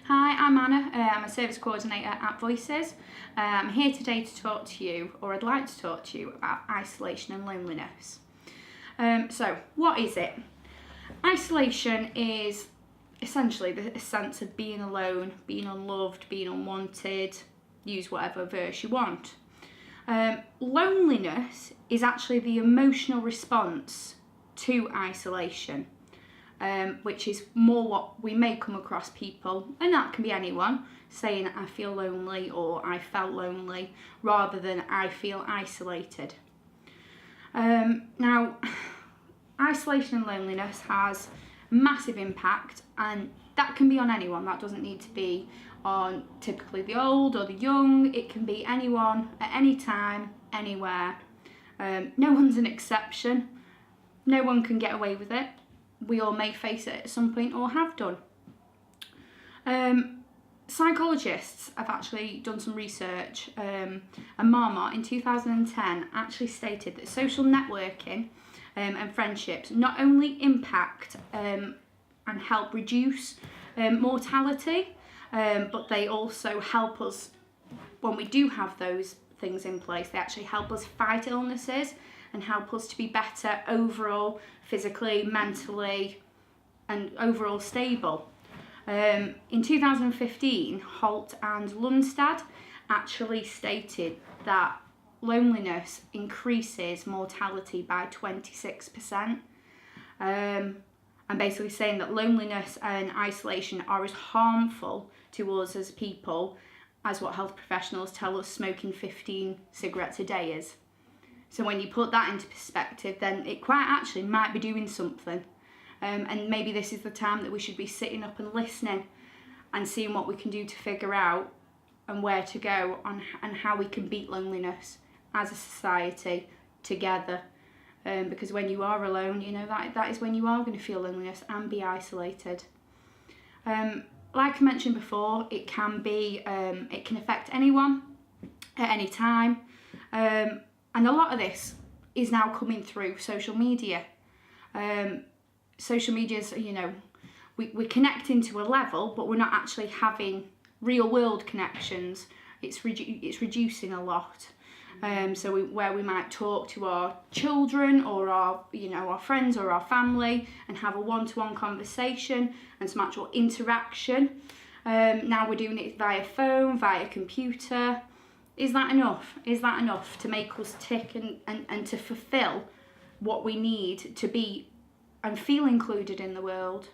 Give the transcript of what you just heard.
Hi, I'm Anna. I'm a service coordinator at Voices. I'm here today to talk to you, or I'd like to talk to you about isolation and loneliness. So, what is it? Isolation is essentially the sense of being alone, being unloved, being unwanted. Use whatever verse you want. Loneliness is actually the emotional response to isolation. Which is more what we may come across people, and that can be anyone, saying I feel lonely or I felt lonely, rather than I feel isolated. Now, isolation and loneliness has a massive impact, and that can be on anyone. That doesn't need to be on typically the old or the young. It can be anyone at any time, anywhere. No one's an exception. No one can get away with it. We all may face it at some point or have done. Psychologists have actually done some research, and Marmot in 2010 actually stated that social networking and friendships not only impact and help reduce mortality, but they also help us, when we do have those things in place, they actually help us fight illnesses and help us to be better overall, physically, mentally, and overall stable. In 2015, Holt and Lundstad actually stated that loneliness increases mortality by 26%. And basically saying that loneliness and isolation are as harmful to us as people as what health professionals tell us smoking 15 cigarettes a day is. So when you put that into perspective, then it quite actually might be doing something. And maybe this is the time that we should be sitting up and listening and seeing what we can do to figure out and where to go on and how we can beat loneliness as a society together. Because when you are alone, you know, that is when you are going to feel loneliness and be isolated. Like I mentioned before, it can affect anyone at any time. And a lot of this is now coming through social media. Social media is, you know, we're connecting to a level, but we're not actually having real world connections. It's reducing a lot. Where we might talk to our children or our friends or our family and have a one-to-one conversation and some actual interaction. Now we're doing it via phone, via computer. Is that enough? Is that enough to make us tick and to fulfill what we need to be and feel included in the world?